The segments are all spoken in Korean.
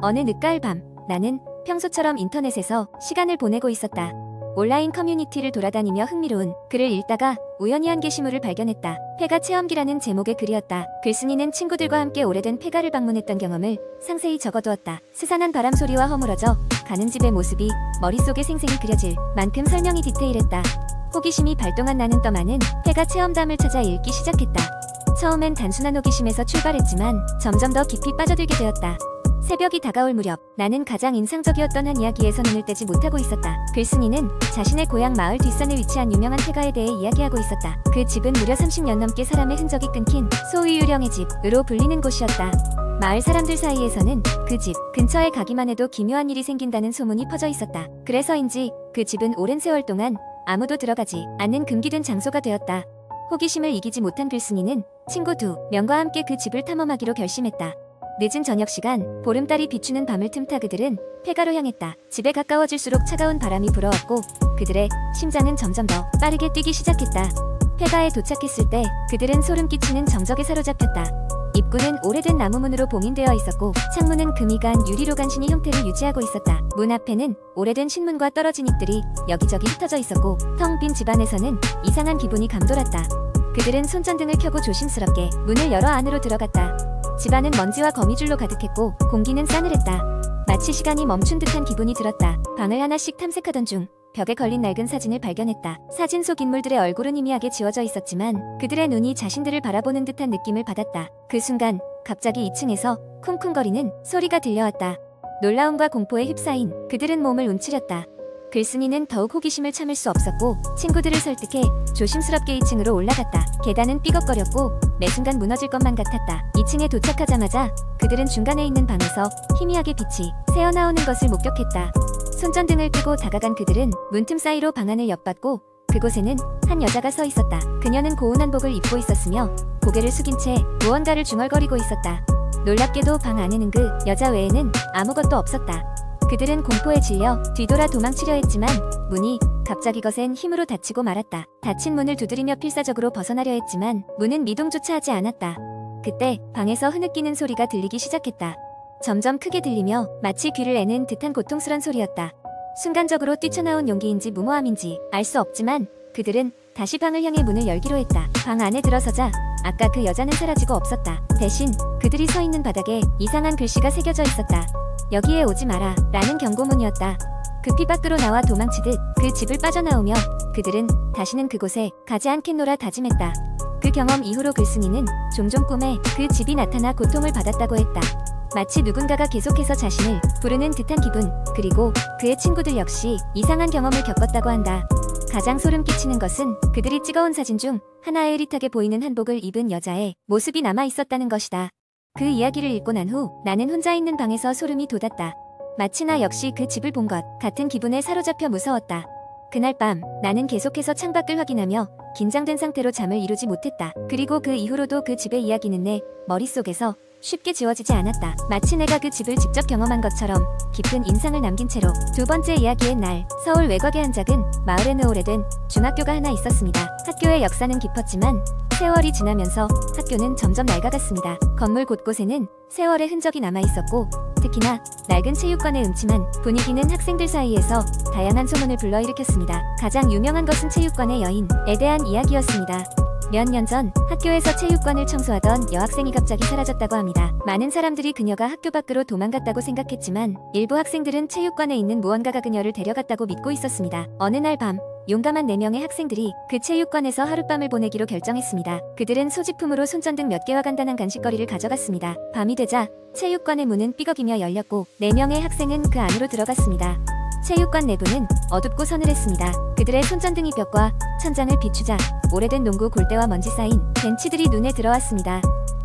어느 늦가을 밤, 나는 평소처럼 인터넷에서 시간을 보내고 있었다. 온라인 커뮤니티를 돌아다니며 흥미로운 글을 읽다가 우연히 한 게시물을 발견했다. 폐가 체험기라는 제목의 글이었다. 글쓴이는 친구들과 함께 오래된 폐가를 방문했던 경험을 상세히 적어두었다. 스산한 바람 소리와 허물어져 가는 집의 모습이 머릿속에 생생히 그려질 만큼 설명이 디테일했다. 호기심이 발동한 나는 떠많은 폐가 체험담을 찾아 읽기 시작했다. 처음엔 단순한 호기심에서 출발했지만 점점 더 깊이 빠져들게 되었다. 새벽이 다가올 무렵 나는 가장 인상적이었던 한 이야기에서 눈을 떼지 못하고 있었다. 글쓴이는 자신의 고향 마을 뒷산에 위치한 유명한 폐가에 대해 이야기하고 있었다. 그 집은 무려 30년 넘게 사람의 흔적이 끊긴 소위 유령의 집으로 불리는 곳이었다. 마을 사람들 사이에서는 그 집 근처에 가기만 해도 기묘한 일이 생긴다는 소문이 퍼져 있었다. 그래서인지 그 집은 오랜 세월 동안 아무도 들어가지 않는 금기된 장소가 되었다. 호기심을 이기지 못한 글쓴이는 친구 2명과 함께 그 집을 탐험하기로 결심했다. 늦은 저녁 시간, 보름달이 비추는 밤을 틈타 그들은 폐가로 향했다. 집에 가까워질수록 차가운 바람이 불어왔고 그들의 심장은 점점 더 빠르게 뛰기 시작했다. 폐가에 도착했을 때 그들은 소름 끼치는 정적에 사로잡혔다. 입구는 오래된 나무문으로 봉인되어 있었고 창문은 금이 간 유리로 간신히 형태를 유지하고 있었다. 문 앞에는 오래된 신문과 떨어진 잎들이 여기저기 흩어져 있었고 텅 빈 집안에서는 이상한 기분이 감돌았다. 그들은 손전등을 켜고 조심스럽게 문을 열어 안으로 들어갔다. 집안은 먼지와 거미줄로 가득했고 공기는 싸늘했다. 마치 시간이 멈춘 듯한 기분이 들었다. 방을 하나씩 탐색하던 중 벽에 걸린 낡은 사진을 발견했다. 사진 속 인물들의 얼굴은 희미하게 지워져 있었지만 그들의 눈이 자신들을 바라보는 듯한 느낌을 받았다. 그 순간 갑자기 2층에서 쿵쿵거리는 소리가 들려왔다. 놀라움과 공포에 휩싸인 그들은 몸을 움츠렸다. 글쓴이는 더욱 호기심을 참을 수 없었고 친구들을 설득해 조심스럽게 2층으로 올라갔다. 계단은 삐걱거렸고 매 순간 무너질 것만 같았다. 2층에 도착하자마자 그들은 중간에 있는 방에서 희미하게 빛이 새어나오는 것을 목격했다. 손전등을 끄고 다가간 그들은 문틈 사이로 방 안을 엿봤고 그곳에는 한 여자가 서 있었다. 그녀는 고운 한복을 입고 있었으며 고개를 숙인 채 무언가를 중얼거리고 있었다. 놀랍게도 방 안에는 그 여자 외에는 아무것도 없었다. 그들은 공포에 질려 뒤돌아 도망치려 했지만 문이 갑자기 거센 힘으로 닫히고 말았다. 닫힌 문을 두드리며 필사적으로 벗어나려 했지만 문은 미동조차 하지 않았다. 그때 방에서 흐느끼는 소리가 들리기 시작했다. 점점 크게 들리며 마치 귀를 애는 듯한 고통스런 소리였다. 순간적으로 뛰쳐나온 용기인지 무모함인지 알 수 없지만 그들은 다시 방을 향해 문을 열기로 했다. 방 안에 들어서자 아까 그 여자는 사라지고 없었다. 대신 그들이 서 있는 바닥에 이상한 글씨가 새겨져 있었다. 여기에 오지 마라 라는 경고문이었다. 급히 밖으로 나와 도망치듯 그 집을 빠져나오며 그들은 다시는 그곳에 가지 않겠노라 다짐했다. 그 경험 이후로 글쓴이는 종종 꿈에 그 집이 나타나 고통을 받았다고 했다. 마치 누군가가 계속해서 자신을 부르는 듯한 기분, 그리고 그의 친구들 역시 이상한 경험을 겪었다고 한다. 가장 소름 끼치는 것은 그들이 찍어온 사진 중 하나에 흐릿하게 보이는 한복을 입은 여자의 모습이 남아 있었다는 것이다. 그 이야기를 읽고 난 후 나는 혼자 있는 방에서 소름이 돋았다. 마치 나 역시 그 집을 본 것 같은 기분에 사로잡혀 무서웠다. 그날 밤 나는 계속해서 창밖을 확인하며 긴장된 상태로 잠을 이루지 못했다. 그리고 그 이후로도 그 집의 이야기는 내 머릿속에서 쉽게 지워지지 않았다. 마치 내가 그 집을 직접 경험한 것처럼 깊은 인상을 남긴 채로 두 번째 이야기의 날, 서울 외곽의 한 작은 마을에는 오래된 중학교가 하나 있었습니다. 학교의 역사는 깊었지만 세월이 지나면서 학교는 점점 낡아갔습니다. 건물 곳곳에는 세월의 흔적이 남아있었고 특히나 낡은 체육관의 음침한 분위기는 학생들 사이에서 다양한 소문을 불러일으켰습니다. 가장 유명한 것은 체육관의 여인에 대한 이야기였습니다. 몇 년 전 학교에서 체육관을 청소하던 여학생이 갑자기 사라졌다고 합니다. 많은 사람들이 그녀가 학교 밖으로 도망갔다고 생각했지만 일부 학생들은 체육관에 있는 무언가가 그녀를 데려갔다고 믿고 있었습니다. 어느 날 밤 용감한 4명의 학생들이 그 체육관에서 하룻밤을 보내기로 결정했습니다. 그들은 소지품으로 손전등 몇 개와 간단한 간식거리를 가져갔습니다. 밤이 되자 체육관의 문은 삐걱이며 열렸고 4명의 학생은 그 안으로 들어갔습니다. 체육관 내부는 어둡고 서늘했습니다. 그들의 손전등이 벽과 천장을 비추자 오래된 농구 골대와 먼지 쌓인 벤치들이 눈에 들어왔습니다.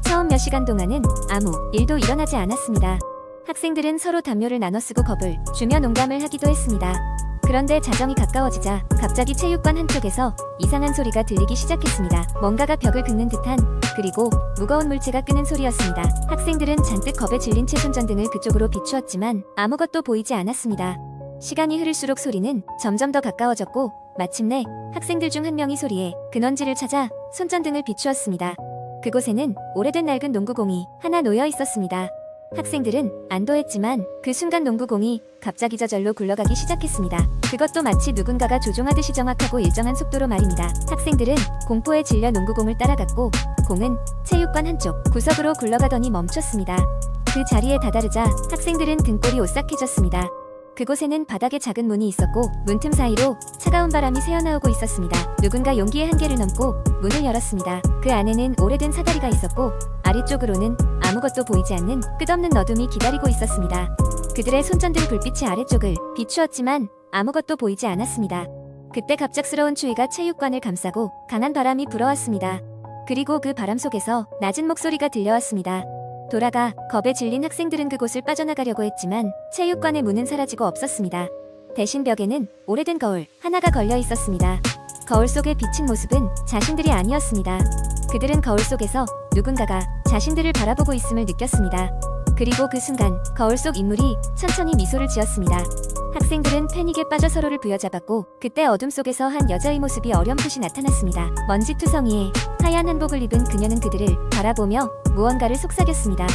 처음 몇 시간 동안은 아무 일도 일어나지 않았습니다. 학생들은 서로 담요를 나눠 쓰고 겁을 주며 농담을 하기도 했습니다. 그런데 자정이 가까워지자 갑자기 체육관 한쪽에서 이상한 소리가 들리기 시작했습니다. 뭔가가 벽을 긁는 듯한, 그리고 무거운 물체가 끄는 소리였습니다. 학생들은 잔뜩 겁에 질린 채 손전등을 그쪽으로 비추었지만 아무것도 보이지 않았습니다. 시간이 흐를수록 소리는 점점 더 가까워졌고 마침내 학생들 중 한 명이 소리의 근원지를 찾아 손전등을 비추었습니다. 그곳에는 오래된 낡은 농구공이 하나 놓여 있었습니다. 학생들은 안도했지만 그 순간 농구공이 갑자기 저절로 굴러가기 시작했습니다. 그것도 마치 누군가가 조종하듯이 정확하고 일정한 속도로 말입니다. 학생들은 공포에 질려 농구공을 따라갔고 공은 체육관 한쪽 구석으로 굴러가더니 멈췄습니다. 그 자리에 다다르자 학생들은 등골이 오싹해졌습니다. 그곳에는 바닥에 작은 문이 있었고 문틈 사이로 차가운 바람이 새어나오고 있었습니다. 누군가 용기의 한계를 넘고 문을 열었습니다. 그 안에는 오래된 사다리가 있었고 아래쪽으로는 아무것도 보이지 않는 끝없는 어둠이 기다리고 있었습니다. 그들의 손전등 불빛이 아래쪽을 비추었지만 아무것도 보이지 않았습니다. 그때 갑작스러운 추위가 체육관을 감싸고 강한 바람이 불어왔습니다. 그리고 그 바람 속에서 낮은 목소리가 들려왔습니다. 돌아가 겁에 질린 학생들은 그곳을 빠져나가려고 했지만 체육관의 문은 사라지고 없었습니다. 대신 벽에는 오래된 거울 하나가 걸려 있었습니다. 거울 속에 비친 모습은 자신들이 아니었습니다. 그들은 거울 속에서 누군가가 자신들을 바라보고 있음을 느꼈습니다. 그리고 그 순간 거울 속 인물이 천천히 미소를 지었습니다. 학생들은 패닉에 빠져 서로를 부여잡았고 그때 어둠 속에서 한 여자의 모습이 어렴풋이 나타났습니다. 먼지투성이에 하얀 한복을 입은 그녀는 그들을 바라보며 무언가를 속삭였습니다.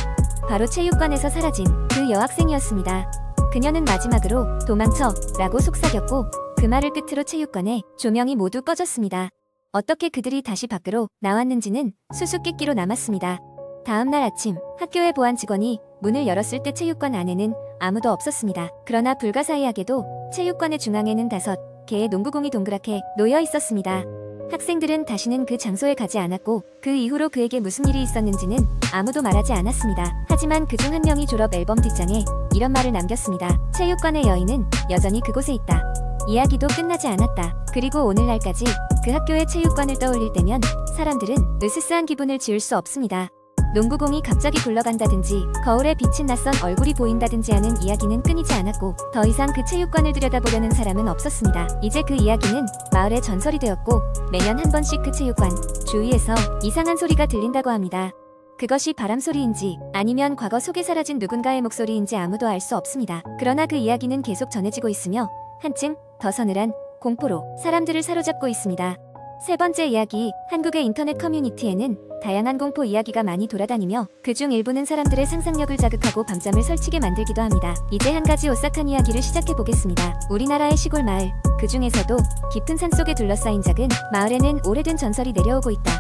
바로 체육관에서 사라진 그 여학생이었습니다. 그녀는 마지막으로 도망쳐 라고 속삭였고 그 말을 끝으로 체육관의 조명이 모두 꺼졌습니다. 어떻게 그들이 다시 밖으로 나왔는지는 수수께끼로 남았습니다. 다음 날 아침 학교의 보안 직원이 문을 열었을 때 체육관 안에는 아무도 없었습니다. 그러나 불가사의하게도 체육관의 중앙에는 5개의 농구공이 동그랗게 놓여 있었습니다. 학생들은 다시는 그 장소에 가지 않았고 그 이후로 그에게 무슨 일이 있었는지는 아무도 말하지 않았습니다. 하지만 그중 한 명이 졸업 앨범 뒷장에 이런 말을 남겼습니다. 체육관의 여인은 여전히 그곳에 있다. 이야기도 끝나지 않았다. 그리고 오늘날까지 그 학교의 체육관을 떠올릴 때면 사람들은 으스스한 기분을 지울 수 없습니다. 농구공이 갑자기 굴러간다든지 거울에 비친 낯선 얼굴이 보인다든지 하는 이야기는 끊이지 않았고 더 이상 그 체육관을 들여다보려는 사람은 없었습니다. 이제 그 이야기는 마을의 전설이 되었고 매년 한 번씩 그 체육관 주위에서 이상한 소리가 들린다고 합니다. 그것이 바람소리인지 아니면 과거 속에 사라진 누군가의 목소리인지 아무도 알 수 없습니다. 그러나 그 이야기는 계속 전해지고 있으며 한층 더 서늘한 공포로 사람들을 사로잡고 있습니다. 세 번째 이야기, 한국의 인터넷 커뮤니티에는 다양한 공포 이야기가 많이 돌아다니며 그중 일부는 사람들의 상상력을 자극하고 밤잠을 설치게 만들기도 합니다. 이제 한 가지 오싹한 이야기를 시작해보겠습니다. 우리나라의 시골 마을, 그 중에서도 깊은 산속에 둘러싸인 작은 마을에는 오래된 전설이 내려오고 있다.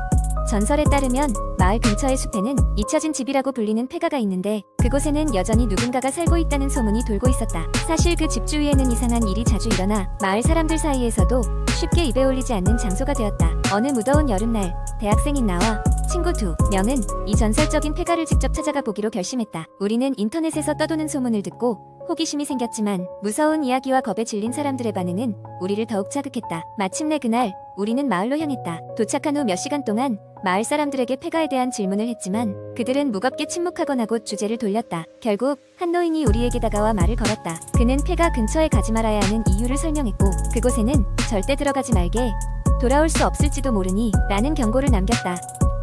전설에 따르면 마을 근처의 숲에는 잊혀진 집이라고 불리는 폐가가 있는데 그곳에는 여전히 누군가가 살고 있다는 소문이 돌고 있었다. 사실 그 집 주위에는 이상한 일이 자주 일어나 마을 사람들 사이에서도 쉽게 입에 올리지 않는 장소가 되었다. 어느 무더운 여름날 대학생인 나와 친구 2명은 이 전설적인 폐가를 직접 찾아가 보기로 결심했다. 우리는 인터넷에서 떠도는 소문을 듣고 호기심이 생겼지만 무서운 이야기와 겁에 질린 사람들의 반응은 우리를 더욱 자극했다. 마침내 그날 우리는 마을로 향했다. 도착한 후 몇 시간 동안 마을 사람들에게 폐가에 대한 질문을 했지만 그들은 무겁게 침묵하거나 곧 주제를 돌렸다. 결국 한 노인이 우리에게 다가와 말을 걸었다. 그는 폐가 근처에 가지 말아야 하는 이유를 설명했고 그곳에는 절대 들어가지 말게, 돌아올 수 없을지도 모르니 라는 경고를 남겼다.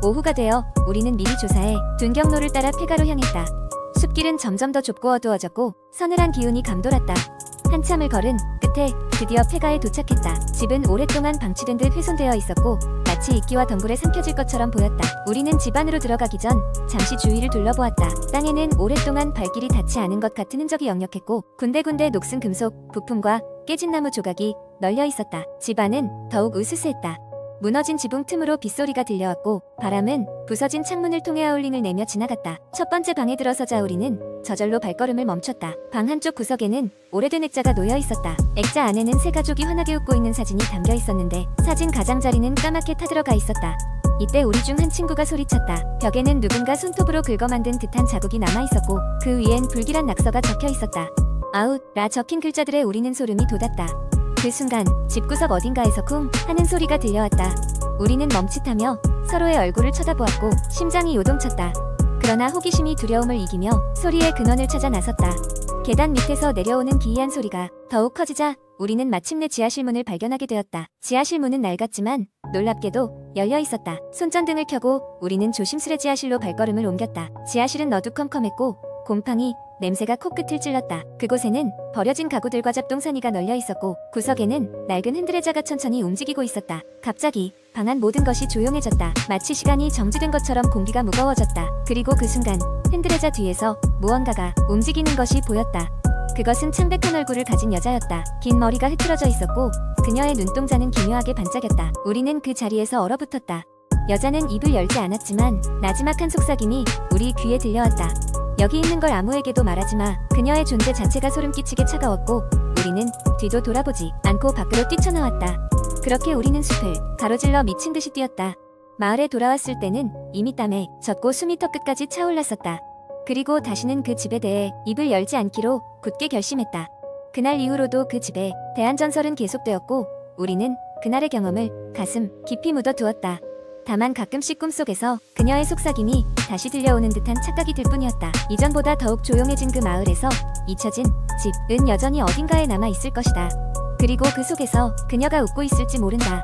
오후가 되어 우리는 미리 조사해 둔 경로를 따라 폐가로 향했다. 숲길은 점점 더 좁고 어두워졌고 서늘한 기운이 감돌았다. 한참을 걸은 끝에 드디어 폐가에 도착했다. 집은 오랫동안 방치된 듯 훼손되어 있었고 마치 이끼와 덩굴에 삼켜질 것처럼 보였다. 우리는 집 안으로 들어가기 전 잠시 주위를 둘러보았다. 땅에는 오랫동안 발길이 닿지 않은 것 같은 흔적이 역력했고 군데군데 녹슨 금속 부품과 깨진 나무 조각이 널려 있었다. 집 안은 더욱 으스스했다. 무너진 지붕 틈으로 빗소리가 들려왔고 바람은 부서진 창문을 통해 아울링을 내며 지나갔다. 첫 번째 방에 들어서자 우리는 저절로 발걸음을 멈췄다. 방 한쪽 구석에는 오래된 액자가 놓여 있었다. 액자 안에는 세 가족이 환하게 웃고 있는 사진이 담겨 있었는데 사진 가장자리는 까맣게 타들어가 있었다. 이때 우리 중 한 친구가 소리쳤다. 벽에는 누군가 손톱으로 긁어 만든 듯한 자국이 남아있었고 그 위엔 불길한 낙서가 적혀 있었다. 아웃 라 적힌 글자들에 우리는 소름이 돋았다. 그 순간 집구석 어딘가에서 쿵 하는 소리가 들려왔다. 우리는 멈칫하며 서로의 얼굴을 쳐다보았고 심장이 요동쳤다. 그러나 호기심이 두려움을 이기며 소리의 근원을 찾아 나섰다. 계단 밑에서 내려오는 기이한 소리가 더욱 커지자 우리는 마침내 지하실 문을 발견하게 되었다. 지하실 문은 낡았지만 놀랍게도 열려 있었다. 손전등을 켜고 우리는 조심스레 지하실로 발걸음을 옮겼다. 지하실은 어두컴컴했고 곰팡이 냄새가 코끝을 찔렀다. 그곳에는 버려진 가구들과 잡동사니가 널려 있었고 구석에는 낡은 흔들의자가 천천히 움직이고 있었다. 갑자기 방 안 모든 것이 조용해졌다. 마치 시간이 정지된 것처럼 공기가 무거워졌다. 그리고 그 순간 흔들의자 뒤에서 무언가가 움직이는 것이 보였다. 그것은 창백한 얼굴을 가진 여자였다. 긴 머리가 흐트러져 있었고 그녀의 눈동자는 기묘하게 반짝였다. 우리는 그 자리에서 얼어붙었다. 여자는 입을 열지 않았지만 나지막한 속삭임이 우리 귀에 들려왔다. 여기 있는 걸 아무에게도 말하지 마. 그녀의 존재 자체가 소름 끼치게 차가웠고 우리는 뒤도 돌아보지 않고 밖으로 뛰쳐나왔다. 그렇게 우리는 숲을 가로질러 미친 듯이 뛰었다. 마을에 돌아왔을 때는 이미 땀에 젖고 숨이 턱끝까지 차올랐었다. 그리고 다시는 그 집에 대해 입을 열지 않기로 굳게 결심했다. 그날 이후로도 그 집에 대한 전설은 계속되었고 우리는 그날의 경험을 가슴 깊이 묻어두었다. 다만 가끔씩 꿈속에서 그녀의 속삭임이 다시 들려오는 듯한 착각이 들 뿐이었다. 이전보다 더욱 조용해진 그 마을에서 잊혀진 집은 여전히 어딘가에 남아 있을 것이다. 그리고 그 속에서 그녀가 웃고 있을지 모른다.